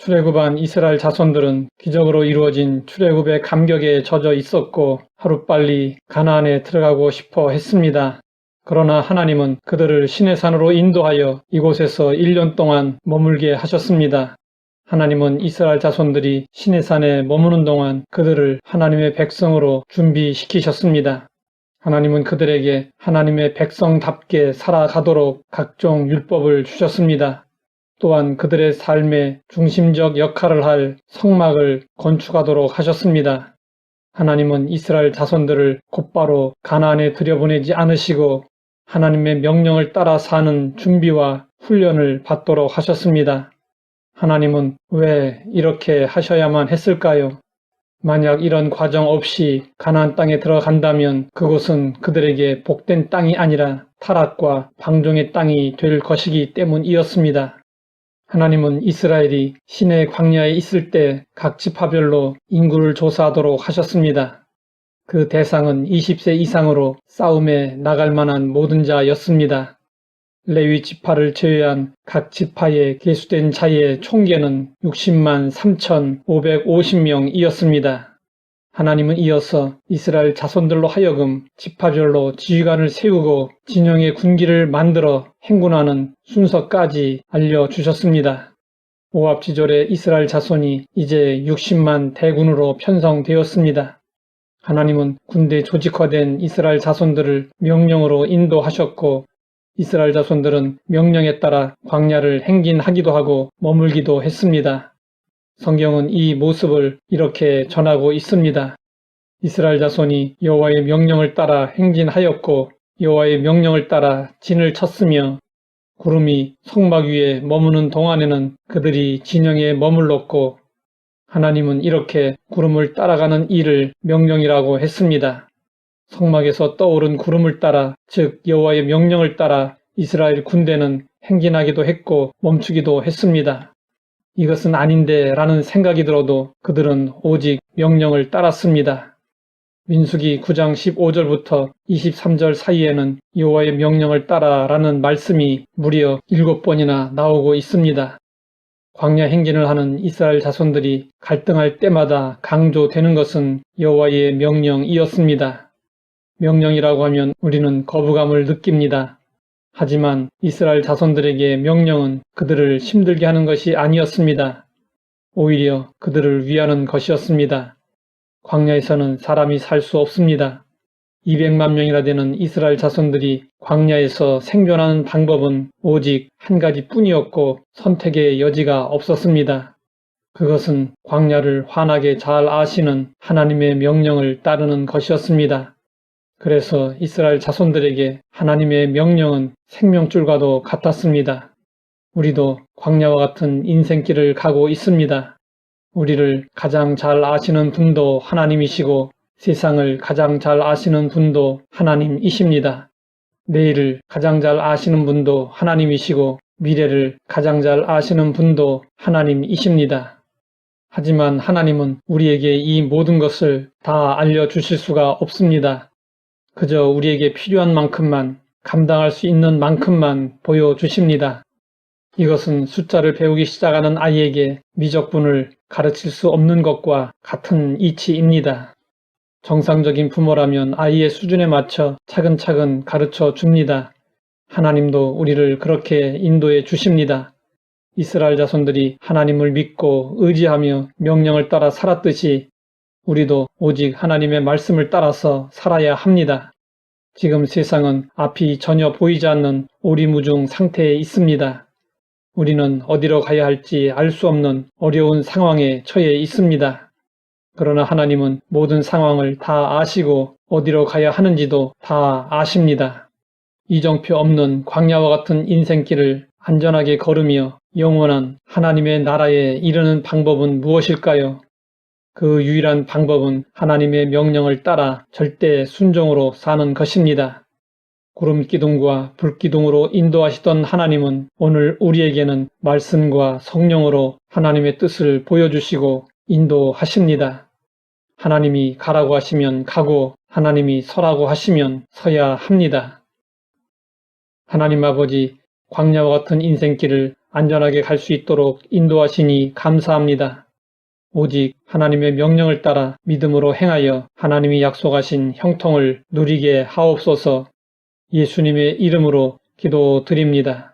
출애굽한 이스라엘 자손들은 기적으로 이루어진 출애굽의 감격에 젖어 있었고 하루빨리 가나안에 들어가고 싶어 했습니다. 그러나 하나님은 그들을 시내산으로 인도하여 이곳에서 1년 동안 머물게 하셨습니다. 하나님은 이스라엘 자손들이 시내산에 머무는 동안 그들을 하나님의 백성으로 준비시키셨습니다. 하나님은 그들에게 하나님의 백성답게 살아가도록 각종 율법을 주셨습니다. 또한 그들의 삶의 중심적 역할을 할 성막을 건축하도록 하셨습니다. 하나님은 이스라엘 자손들을 곧바로 가나안에 들여보내지 않으시고 하나님의 명령을 따라 사는 준비와 훈련을 받도록 하셨습니다. 하나님은 왜 이렇게 하셔야만 했을까요? 만약 이런 과정 없이 가나안 땅에 들어간다면 그곳은 그들에게 복된 땅이 아니라 타락과 방종의 땅이 될 것이기 때문이었습니다. 하나님은 이스라엘이 시내 광야에 있을 때 각 지파별로 인구를 조사하도록 하셨습니다. 그 대상은 20세 이상으로 싸움에 나갈 만한 모든 자였습니다. 레위 지파를 제외한 각 지파에 계수된 자의 총계는 60만 3,550명이었습니다. 하나님은 이어서 이스라엘 자손들로 하여금 지파별로 지휘관을 세우고 진영의 군기를 만들어 행군하는 순서까지 알려주셨습니다. 모압 지졸의 이스라엘 자손이 이제 60만 대군으로 편성되었습니다. 하나님은 군대 조직화된 이스라엘 자손들을 명령으로 인도하셨고 이스라엘 자손들은 명령에 따라 광야를 행진하기도 하고 머물기도 했습니다. 성경은 이 모습을 이렇게 전하고 있습니다. 이스라엘 자손이 여호와의 명령을 따라 행진하였고 여호와의 명령을 따라 진을 쳤으며 구름이 성막 위에 머무는 동안에는 그들이 진영에 머물렀고 하나님은 이렇게 구름을 따라가는 일을 명령이라고 했습니다. 성막에서 떠오른 구름을 따라 즉 여호와의 명령을 따라 이스라엘 군대는 행진하기도 했고 멈추기도 했습니다. 이것은 아닌데 라는 생각이 들어도 그들은 오직 명령을 따랐습니다. 민수기 9장 15절부터 23절 사이에는 여호와의 명령을 따라 라는 말씀이 무려 7번이나 나오고 있습니다. 광야 행진을 하는 이스라엘 자손들이 갈등할 때마다 강조되는 것은 여호와의 명령이었습니다. 명령이라고 하면 우리는 거부감을 느낍니다. 하지만 이스라엘 자손들에게 명령은 그들을 힘들게 하는 것이 아니었습니다. 오히려 그들을 위하는 것이었습니다. 광야에서는 사람이 살 수 없습니다. 200만 명이나 되는 이스라엘 자손들이 광야에서 생존하는 방법은 오직 한 가지뿐이었고 선택의 여지가 없었습니다. 그것은 광야를 환하게 잘 아시는 하나님의 명령을 따르는 것이었습니다. 그래서 이스라엘 자손들에게 하나님의 명령은 생명줄과도 같았습니다. 우리도 광야와 같은 인생길을 가고 있습니다. 우리를 가장 잘 아시는 분도 하나님이시고 세상을 가장 잘 아시는 분도 하나님이십니다. 내일을 가장 잘 아시는 분도 하나님이시고 미래를 가장 잘 아시는 분도 하나님이십니다. 하지만 하나님은 우리에게 이 모든 것을 다 알려주실 수가 없습니다. 그저 우리에게 필요한 만큼만, 감당할 수 있는 만큼만 보여주십니다. 이것은 숫자를 배우기 시작하는 아이에게 미적분을 가르칠 수 없는 것과 같은 이치입니다. 정상적인 부모라면 아이의 수준에 맞춰 차근차근 가르쳐 줍니다. 하나님도 우리를 그렇게 인도해 주십니다. 이스라엘 자손들이 하나님을 믿고 의지하며 명령을 따라 살았듯이 우리도 오직 하나님의 말씀을 따라서 살아야 합니다. 지금 세상은 앞이 전혀 보이지 않는 오리무중 상태에 있습니다. 우리는 어디로 가야 할지 알 수 없는 어려운 상황에 처해 있습니다. 그러나 하나님은 모든 상황을 다 아시고 어디로 가야 하는지도 다 아십니다. 이정표 없는 광야와 같은 인생길을 안전하게 걸으며 영원한 하나님의 나라에 이르는 방법은 무엇일까요? 그 유일한 방법은 하나님의 명령을 따라 절대 순종으로 사는 것입니다. 구름기둥과 불기둥으로 인도하시던 하나님은 오늘 우리에게는 말씀과 성령으로 하나님의 뜻을 보여주시고 인도하십니다. 하나님이 가라고 하시면 가고 하나님이 서라고 하시면 서야 합니다. 하나님 아버지, 광야와 같은 인생길을 안전하게 갈 수 있도록 인도하시니 감사합니다. 오직 하나님의 명령을 따라 믿음으로 행하여 하나님이 약속하신 형통을 누리게 하옵소서. 예수님의 이름으로 기도드립니다.